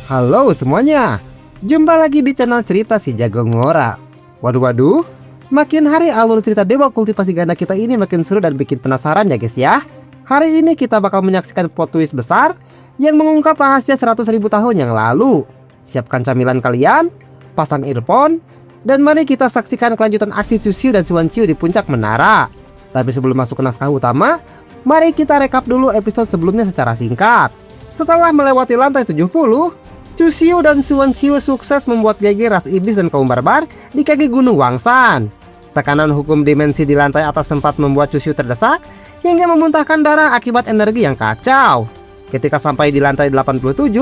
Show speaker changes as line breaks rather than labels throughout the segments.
Halo semuanya, jumpa lagi di channel cerita si Jago Ngora. Waduh, makin hari alur cerita dewa kultivasi ganda kita ini makin seru dan bikin penasaran ya guys ya. Hari ini kita bakal menyaksikan plot twist besar yang mengungkap rahasia 100.000 tahun yang lalu. Siapkan camilan kalian, pasang earphone, dan mari kita saksikan kelanjutan aksi Chuxiu dan Xuanqiu di puncak menara. Tapi sebelum masuk ke naskah utama, mari kita rekap dulu episode sebelumnya secara singkat. Setelah melewati lantai 70, Chuxiu dan Xuanqiu sukses membuat geger ras iblis dan kaum barbar di kaki Gunung Wangsan. Tekanan hukum dimensi di lantai atas sempat membuat Chuxiu terdesak hingga memuntahkan darah akibat energi yang kacau. Ketika sampai di lantai 87,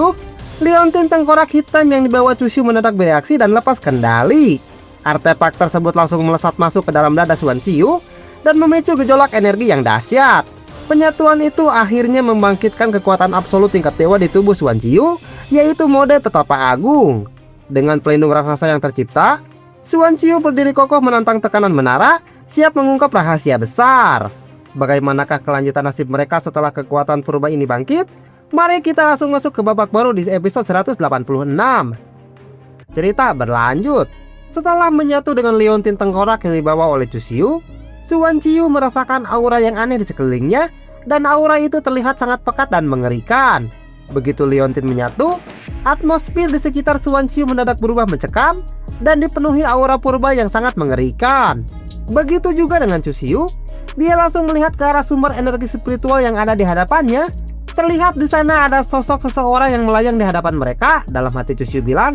liontin tengkorak hitam yang dibawa Chuxiu mendadak bereaksi dan lepas kendali. Artefak tersebut langsung melesat masuk ke dalam dada Xuanqiu dan memicu gejolak energi yang dahsyat. Penyatuan itu akhirnya membangkitkan kekuatan absolut tingkat dewa di tubuh Xuanqiu, yaitu mode Tetapa Agung. Dengan pelindung raksasa yang tercipta, Xuanqiu berdiri kokoh menantang tekanan menara, siap mengungkap rahasia besar. Bagaimanakah kelanjutan nasib mereka setelah kekuatan purba ini bangkit? Mari kita langsung masuk ke babak baru di episode 186. Cerita berlanjut. Setelah menyatu dengan liontin tengkorak yang dibawa oleh Chuxiu, Xuanqiu merasakan aura yang aneh di sekelilingnya, dan aura itu terlihat sangat pekat dan mengerikan. Begitu liontin menyatu, atmosfer di sekitar Xuanqiu mendadak berubah mencekam dan dipenuhi aura purba yang sangat mengerikan. Begitu juga dengan Chuxiu, dia langsung melihat ke arah sumber energi spiritual yang ada di hadapannya. Terlihat di sana ada sosok seseorang yang melayang di hadapan mereka. Dalam hati Chuxiu bilang,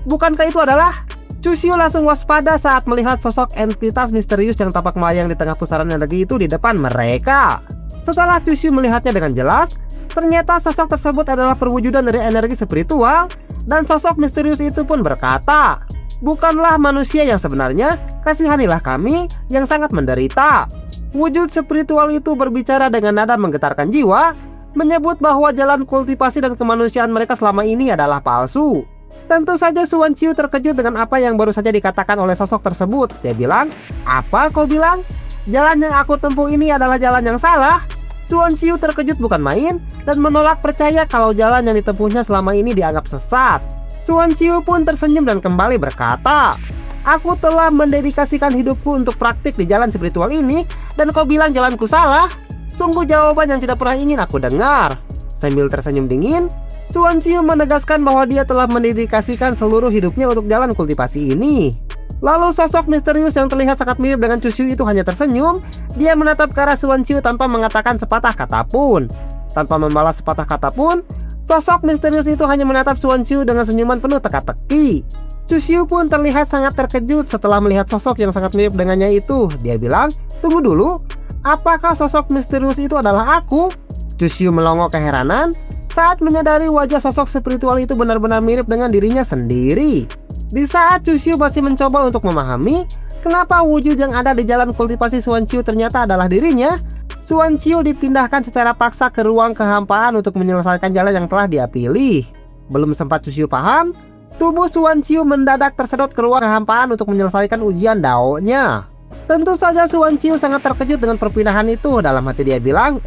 bukankah itu adalah? Chuxiu langsung waspada saat melihat sosok entitas misterius yang tampak melayang di tengah pusaran energi itu di depan mereka. Setelah Chuxiu melihatnya dengan jelas, ternyata sosok tersebut adalah perwujudan dari energi spiritual, dan sosok misterius itu pun berkata, "Bukanlah manusia yang sebenarnya, kasihanilah kami yang sangat menderita." Wujud spiritual itu berbicara dengan nada menggetarkan jiwa, menyebut bahwa jalan kultivasi dan kemanusiaan mereka selama ini adalah palsu. Tentu saja Xuanqiu terkejut dengan apa yang baru saja dikatakan oleh sosok tersebut. Dia bilang, "Apa kau bilang? Jalan yang aku tempuh ini adalah jalan yang salah?" Xuanqiu terkejut bukan main dan menolak percaya kalau jalan yang ditempuhnya selama ini dianggap sesat. Xuanqiu pun tersenyum dan kembali berkata, "Aku telah mendedikasikan hidupku untuk praktik di jalan spiritual ini, dan kau bilang jalanku salah? Sungguh jawaban yang tidak pernah ingin aku dengar." Sambil tersenyum dingin, Xuanqiu menegaskan bahwa dia telah mendedikasikan seluruh hidupnya untuk jalan kultivasi ini. Lalu sosok misterius yang terlihat sangat mirip dengan Chuxiu itu hanya tersenyum. Dia menatap ke arah Xuanqiu tanpa mengatakan sepatah kata pun. Tanpa membalas sepatah kata pun, sosok misterius itu hanya menatap Xuanqiu dengan senyuman penuh teka-teki. Chuxiu pun terlihat sangat terkejut setelah melihat sosok yang sangat mirip dengannya itu. Dia bilang, "Tunggu dulu, apakah sosok misterius itu adalah aku?" Chuxiu melongo keheranan saat menyadari wajah sosok spiritual itu benar-benar mirip dengan dirinya sendiri. Di saat Chuxiu masih mencoba untuk memahami kenapa wujud yang ada di jalan kultivasi Xuanqiu ternyata adalah dirinya, Xuanqiu dipindahkan secara paksa ke ruang kehampaan untuk menyelesaikan jalan yang telah dia pilih. Belum sempat Chuxiu paham, tubuh Xuanqiu mendadak tersedot ke ruang kehampaan untuk menyelesaikan ujian Dao-nya. Tentu saja Xuanqiu sangat terkejut dengan perpindahan itu. Dalam hati dia bilang,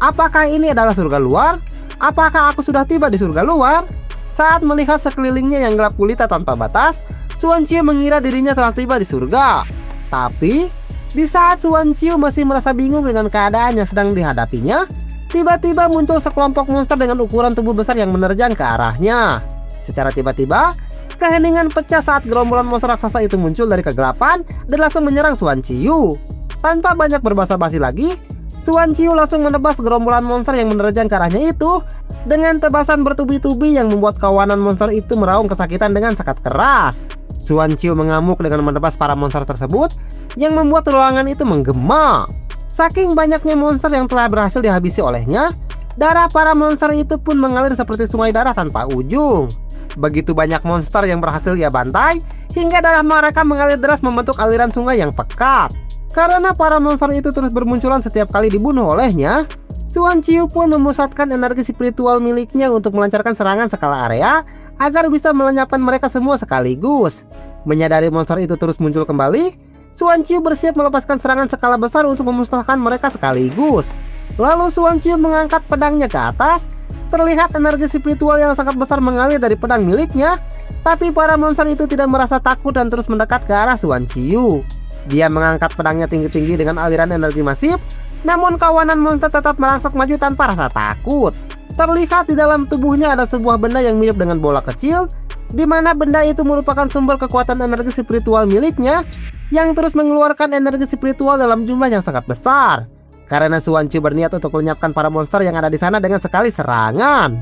apakah ini adalah surga luar? Apakah aku sudah tiba di surga luar? Saat melihat sekelilingnya yang gelap gulita tanpa batas, Xuanqiu mengira dirinya telah tiba di surga. Tapi, di saat Xuanqiu masih merasa bingung dengan keadaan yang sedang dihadapinya, tiba-tiba muncul sekelompok monster dengan ukuran tubuh besar yang menerjang ke arahnya. Secara tiba-tiba, keheningan pecah saat gerombolan monster raksasa itu muncul dari kegelapan dan langsung menyerang Xuanqiu. Tanpa banyak berbasa-basi lagi, Xuanqiu langsung menebas gerombolan monster yang menerjang ke arahnya itu dengan tebasan bertubi-tubi yang membuat kawanan monster itu meraung kesakitan dengan sangat keras. Xuanqiu mengamuk dengan menebas para monster tersebut yang membuat ruangan itu menggema. Saking banyaknya monster yang telah berhasil dihabisi olehnya, darah para monster itu pun mengalir seperti sungai darah tanpa ujung. Begitu banyak monster yang berhasil ia bantai, hingga darah mereka mengalir deras membentuk aliran sungai yang pekat. Karena para monster itu terus bermunculan setiap kali dibunuh olehnya, Xuanqiu pun memusatkan energi spiritual miliknya untuk melancarkan serangan skala area agar bisa melenyapkan mereka semua sekaligus. Menyadari monster itu terus muncul kembali, Xuanqiu bersiap melepaskan serangan skala besar untuk memusnahkan mereka sekaligus. Lalu Xuanqiu mengangkat pedangnya ke atas Terlihat energi spiritual yang sangat besar mengalir dari pedang miliknya, tapi para monster itu tidak merasa takut dan terus mendekat ke arah Suan Qiu. Dia mengangkat pedangnya tinggi-tinggi dengan aliran energi masif, namun kawanan monster tetap merangsek maju tanpa rasa takut. Terlihat di dalam tubuhnya ada sebuah benda yang mirip dengan bola kecil, di mana benda itu merupakan sumber kekuatan energi spiritual miliknya yang terus mengeluarkan energi spiritual dalam jumlah yang sangat besar. Karena Suan Qiu berniat untuk melenyapkan para monster yang ada di sana dengan sekali serangan.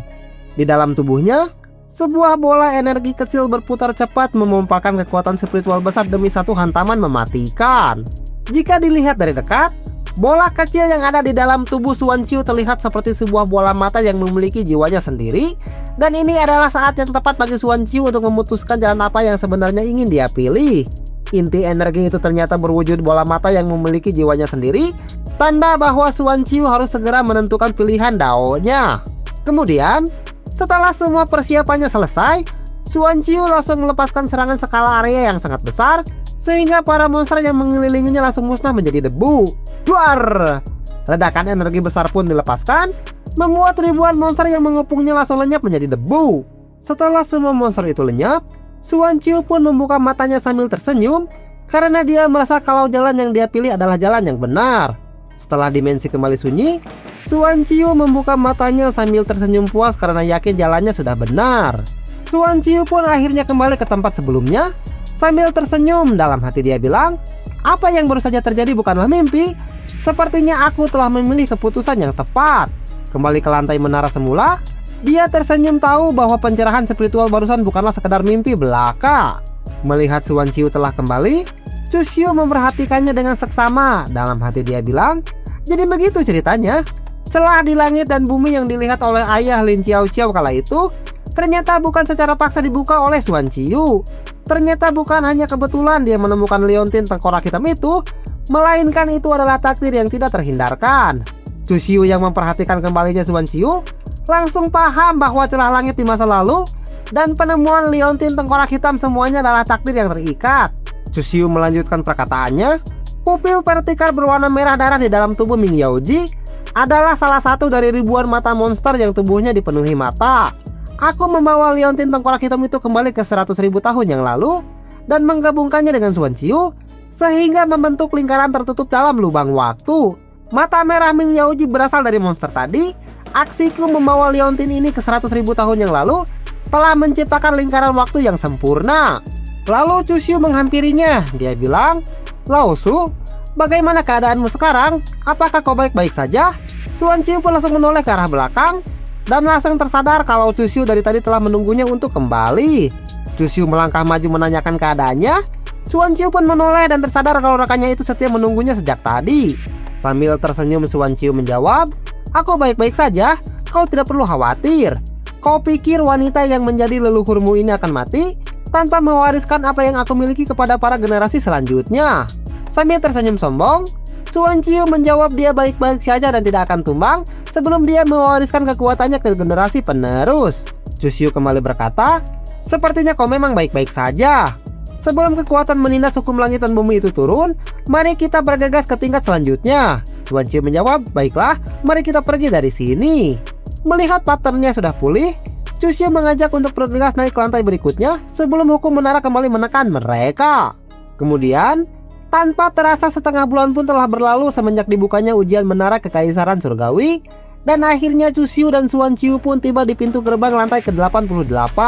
Di dalam tubuhnya, sebuah bola energi kecil berputar cepat memompakan kekuatan spiritual besar demi satu hantaman mematikan. Jika dilihat dari dekat, bola kecil yang ada di dalam tubuh Suan Qiu terlihat seperti sebuah bola mata yang memiliki jiwanya sendiri. Dan ini adalah saat yang tepat bagi Suan Qiu untuk memutuskan jalan apa yang sebenarnya ingin dia pilih. Inti energi itu ternyata berwujud bola mata yang memiliki jiwanya sendiri, tanda bahwa Suan Qiu harus segera menentukan pilihan Dao-nya. Kemudian, setelah semua persiapannya selesai, Suan Qiu langsung melepaskan serangan skala area yang sangat besar, sehingga para monster yang mengelilinginya langsung musnah menjadi debu. Duar! Ledakan energi besar pun dilepaskan, membuat ribuan monster yang mengepungnya langsung lenyap menjadi debu. Setelah semua monster itu lenyap, Suan Qiu pun membuka matanya sambil tersenyum, karena dia merasa kalau jalan yang dia pilih adalah jalan yang benar. Setelah dimensi kembali sunyi, Suan Qiu membuka matanya sambil tersenyum puas karena yakin jalannya sudah benar. Suan Qiu pun akhirnya kembali ke tempat sebelumnya. Sambil tersenyum, dalam hati dia bilang, "Apa yang baru saja terjadi bukanlah mimpi. Sepertinya aku telah memilih keputusan yang tepat." Kembali ke lantai menara semula, dia tersenyum tahu bahwa pencerahan spiritual barusan bukanlah sekedar mimpi belaka. Melihat Suan Qiu telah kembali, Chu Xiu memperhatikannya dengan seksama. Dalam hati dia bilang, "Jadi begitu ceritanya. Celah di langit dan bumi yang dilihat oleh ayah Lin Xiaoqiao kala itu ternyata bukan secara paksa dibuka oleh Suan Qiu. Ternyata bukan hanya kebetulan dia menemukan liontin tengkorak hitam itu, melainkan itu adalah takdir yang tidak terhindarkan." Chu Xiu yang memperhatikan kembalinya Suan Qiu langsung paham bahwa celah langit di masa lalu dan penemuan liontin tengkorak hitam semuanya adalah takdir yang terikat. Chu Xiu melanjutkan perkataannya, "Pupil vertikal berwarna merah darah di dalam tubuh Ming Yaoji adalah salah satu dari ribuan mata monster yang tubuhnya dipenuhi mata. Aku membawa liontin tengkorak hitam itu kembali ke 100.000 tahun yang lalu dan menggabungkannya dengan Suan Qiu sehingga membentuk lingkaran tertutup dalam lubang waktu. Mata merah Ming Yaoji berasal dari monster tadi. Aksiku membawa liontin ini ke 100.000 tahun yang lalu telah menciptakan lingkaran waktu yang sempurna." Lalu Chu Xiu menghampirinya. Dia bilang, "Lao Su, bagaimana keadaanmu sekarang? Apakah kau baik-baik saja?" Suan Qiu pun langsung menoleh ke arah belakang dan langsung tersadar kalau Chu Xiu dari tadi telah menunggunya untuk kembali. Chu Xiu melangkah maju menanyakan keadaannya. Suan Qiu pun menoleh dan tersadar kalau rekannya itu setia menunggunya sejak tadi. Sambil tersenyum, Suan Qiu menjawab, "Aku baik-baik saja, kau tidak perlu khawatir. Kau pikir wanita yang menjadi leluhurmu ini akan mati tanpa mewariskan apa yang aku miliki kepada para generasi selanjutnya?" Sambil tersenyum sombong, Suan Qiu menjawab dia baik-baik saja dan tidak akan tumbang sebelum dia mewariskan kekuatannya ke generasi penerus. Chu Xiu kembali berkata, "Sepertinya kau memang baik-baik saja. Sebelum kekuatan menindas hukum langit dan bumi itu turun, mari kita bergegas ke tingkat selanjutnya." Suan Qiu menjawab, "Baiklah, mari kita pergi dari sini." Melihat patternnya sudah pulih, Chu Xiu mengajak untuk bergegas naik ke lantai berikutnya sebelum hukum menara kembali menekan mereka. Kemudian, tanpa terasa setengah bulan pun telah berlalu semenjak dibukanya ujian menara kekaisaran surgawi, dan akhirnya Chu Xiu dan Suan Qiu pun tiba di pintu gerbang lantai ke-88.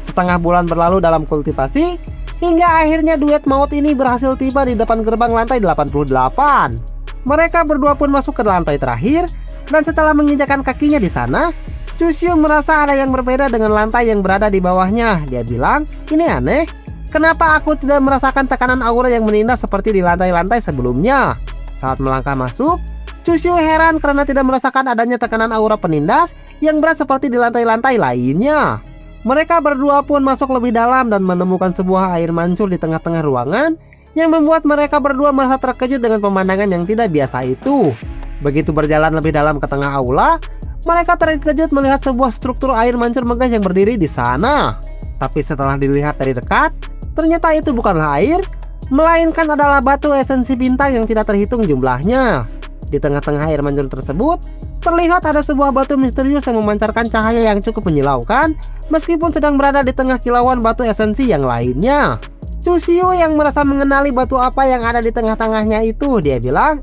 Setengah bulan berlalu dalam kultivasi, hingga akhirnya duet maut ini berhasil tiba di depan gerbang lantai 88. Mereka berdua pun masuk ke lantai terakhir, dan setelah menginjakan kakinya di sana, Chu Xiu merasa ada yang berbeda dengan lantai yang berada di bawahnya. Dia bilang, "Ini aneh. Kenapa aku tidak merasakan tekanan aura yang menindas seperti di lantai-lantai sebelumnya?" Saat melangkah masuk, Chu Xiu heran karena tidak merasakan adanya tekanan aura penindas yang berat seperti di lantai-lantai lainnya. Mereka berdua pun masuk lebih dalam dan menemukan sebuah air mancur di tengah-tengah ruangan yang membuat mereka berdua merasa terkejut dengan pemandangan yang tidak biasa itu. Begitu berjalan lebih dalam ke tengah aula, mereka terkejut melihat sebuah struktur air mancur megah yang berdiri di sana. Tapi setelah dilihat dari dekat, ternyata itu bukanlah air, melainkan adalah batu esensi bintang yang tidak terhitung jumlahnya. Di tengah-tengah air mancur tersebut, terlihat ada sebuah batu misterius yang memancarkan cahaya yang cukup menyilaukan, meskipun sedang berada di tengah kilauan batu esensi yang lainnya. Chusyu yang merasa mengenali batu apa yang ada di tengah-tengahnya itu, dia bilang,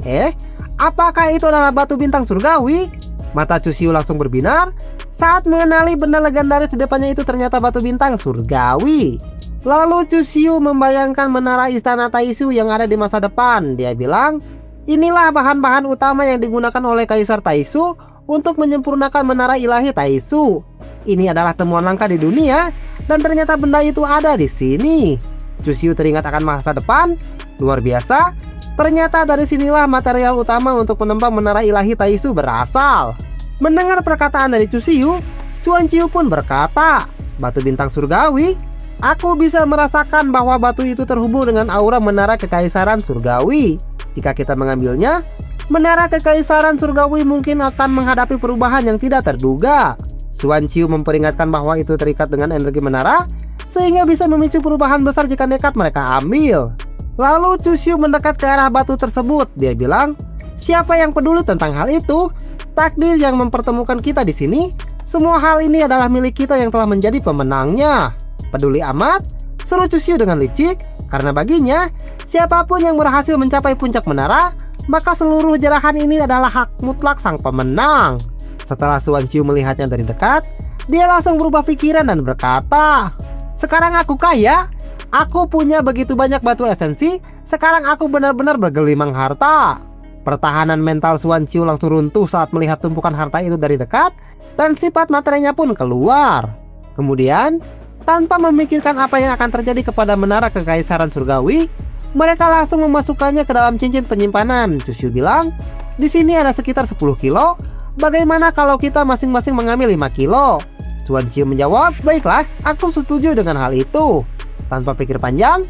apakah itu adalah batu bintang surgawi? Mata Chusyu langsung berbinar saat mengenali benda legendaris di depannya itu ternyata batu bintang surgawi. Lalu Chusyu membayangkan menara istana Taisu yang ada di masa depan. Dia bilang, inilah bahan-bahan utama yang digunakan oleh Kaisar Taisu untuk menyempurnakan menara ilahi Taisu. Ini adalah temuan langka di dunia dan ternyata benda itu ada di sini. Chusyu teringat akan masa depan. Luar biasa. Ternyata dari sinilah material utama untuk menembak menara ilahi Taisu berasal. Mendengar perkataan dari Chusyu, Xuanqiu pun berkata, batu bintang surgawi? Aku bisa merasakan bahwa batu itu terhubung dengan aura menara kekaisaran surgawi. Jika kita mengambilnya, menara kekaisaran surgawi mungkin akan menghadapi perubahan yang tidak terduga. Xuanqiu memperingatkan bahwa itu terikat dengan energi menara, sehingga bisa memicu perubahan besar jika nekat mereka ambil. Lalu Chusyu mendekat ke arah batu tersebut. Dia bilang, siapa yang peduli tentang hal itu? Takdir yang mempertemukan kita di sini. Semua hal ini adalah milik kita yang telah menjadi pemenangnya. Peduli amat, seru Chusyu dengan licik, karena baginya, siapapun yang berhasil mencapai puncak menara, maka seluruh jarahan ini adalah hak mutlak sang pemenang. Setelah Xuanqiu melihatnya dari dekat, dia langsung berubah pikiran dan berkata, sekarang aku kaya, aku punya begitu banyak batu esensi, sekarang aku benar-benar bergelimang harta. Pertahanan mental Xuanqiu langsung runtuh saat melihat tumpukan harta itu dari dekat, dan sifat materinya pun keluar. Kemudian, tanpa memikirkan apa yang akan terjadi kepada menara kekaisaran surgawi, mereka langsung memasukkannya ke dalam cincin penyimpanan. Chusyu bilang, di sini ada sekitar 10 kilo. Bagaimana kalau kita masing-masing mengambil 5 kilo? Xuanqiu menjawab, baiklah, aku setuju dengan hal itu. Tanpa pikir panjang,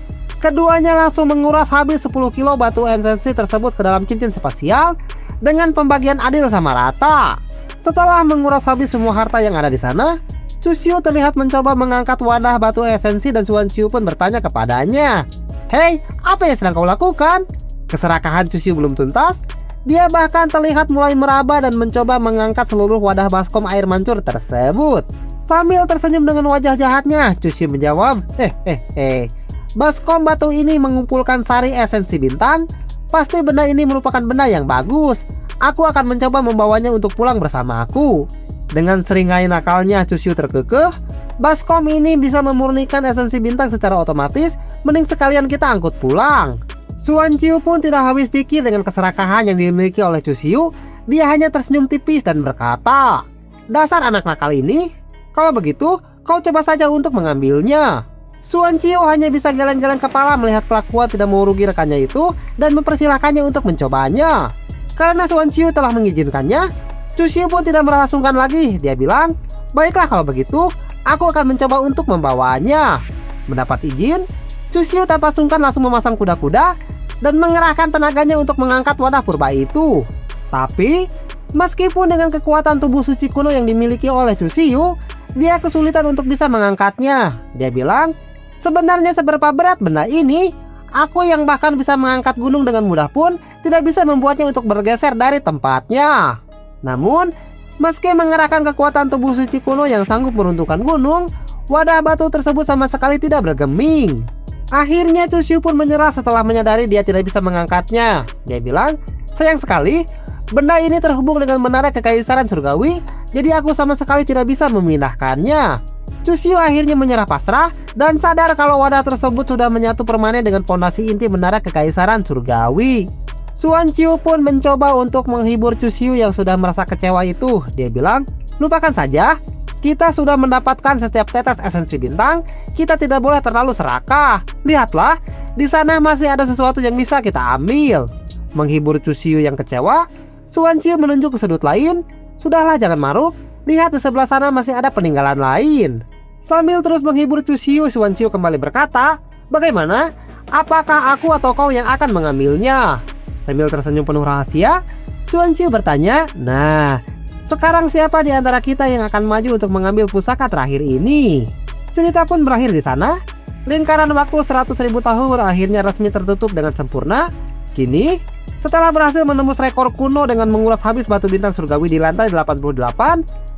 keduanya langsung menguras habis 10 kilo batu esensi tersebut ke dalam cincin spasial dengan pembagian adil sama rata. Setelah menguras habis semua harta yang ada di sana, Chusyu terlihat mencoba mengangkat wadah batu esensi dan Xuanqiu pun bertanya kepadanya, hei, apa yang sedang kau lakukan? Keserakahan Chusyu belum tuntas. Dia bahkan terlihat mulai meraba dan mencoba mengangkat seluruh wadah baskom air mancur tersebut. Sambil tersenyum dengan wajah jahatnya, Chusyu menjawab, baskom batu ini mengumpulkan sari esensi bintang. Pasti benda ini merupakan benda yang bagus. Aku akan mencoba membawanya untuk pulang bersama aku. Dengan seringai nakalnya Chusyu terkekeh, baskom ini bisa memurnikan esensi bintang secara otomatis, mending sekalian kita angkut pulang. Xuanqiu pun tidak habis pikir dengan keserakahan yang dimiliki oleh Chusyu. Dia hanya tersenyum tipis dan berkata, dasar anak nakal ini, kalau begitu kau coba saja untuk mengambilnya. Xuanqiu hanya bisa geleng-geleng kepala melihat kelakuan tidak mau rugi rekannya itu dan mempersilahkannya untuk mencobanya. Karena Xuanqiu telah mengizinkannya, Chusyu pun tidak merasa sungkan lagi. Dia bilang, baiklah kalau begitu, aku akan mencoba untuk membawanya. Mendapat izin, Chusyu tanpa sungkan langsung memasang kuda-kuda dan mengerahkan tenaganya untuk mengangkat wadah purba itu. Tapi, meskipun dengan kekuatan tubuh suci kuno yang dimiliki oleh Chusyu, dia kesulitan untuk bisa mengangkatnya. Dia bilang, sebenarnya seberapa berat benda ini? Aku yang bahkan bisa mengangkat gunung dengan mudah pun tidak bisa membuatnya untuk bergeser dari tempatnya. Namun, meski mengerahkan kekuatan tubuh suci kuno yang sanggup meruntuhkan gunung, wadah batu tersebut sama sekali tidak bergeming. Akhirnya Chusyu pun menyerah setelah menyadari dia tidak bisa mengangkatnya. Dia bilang, sayang sekali, benda ini terhubung dengan menara kekaisaran surgawi, jadi aku sama sekali tidak bisa memindahkannya. Chusyu akhirnya menyerah pasrah dan sadar kalau wadah tersebut sudah menyatu permanen dengan fondasi inti menara kekaisaran surgawi. Xuanqiu pun mencoba untuk menghibur Chusyu yang sudah merasa kecewa itu. Dia bilang, lupakan saja, kita sudah mendapatkan setiap tetes esensi bintang, kita tidak boleh terlalu serakah. Lihatlah, di sana masih ada sesuatu yang bisa kita ambil. Menghibur Chusyu yang kecewa, Xuanqiu menunjuk ke sudut lain. Sudahlah, jangan maruk, lihat di sebelah sana masih ada peninggalan lain. Sambil terus menghibur Chusyu, Xuanqiu kembali berkata, bagaimana? Apakah aku atau kau yang akan mengambilnya? Sambil tersenyum penuh rahasia, Xuanqiu bertanya, nah, sekarang siapa di antara kita yang akan maju untuk mengambil pusaka terakhir ini? Cerita pun berakhir di sana. Lingkaran waktu 100.000 tahun akhirnya resmi tertutup dengan sempurna. Kini, Setelah berhasil menembus rekor kuno dengan menguras habis batu bintang surgawi di lantai 88,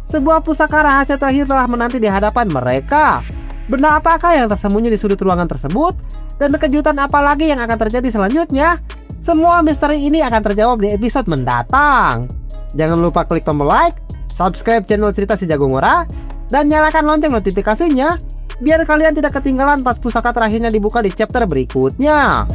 sebuah pusaka rahasia terakhir telah menanti di hadapan mereka. Benda apakah yang tersembunyi di sudut ruangan tersebut? Dan kejutan apa lagi yang akan terjadi selanjutnya? Semua misteri ini akan terjawab di episode mendatang. Jangan lupa klik tombol like, subscribe channel Cerita Si Jago Ngora, dan nyalakan lonceng notifikasinya biar kalian tidak ketinggalan pas pusaka terakhirnya dibuka di chapter berikutnya.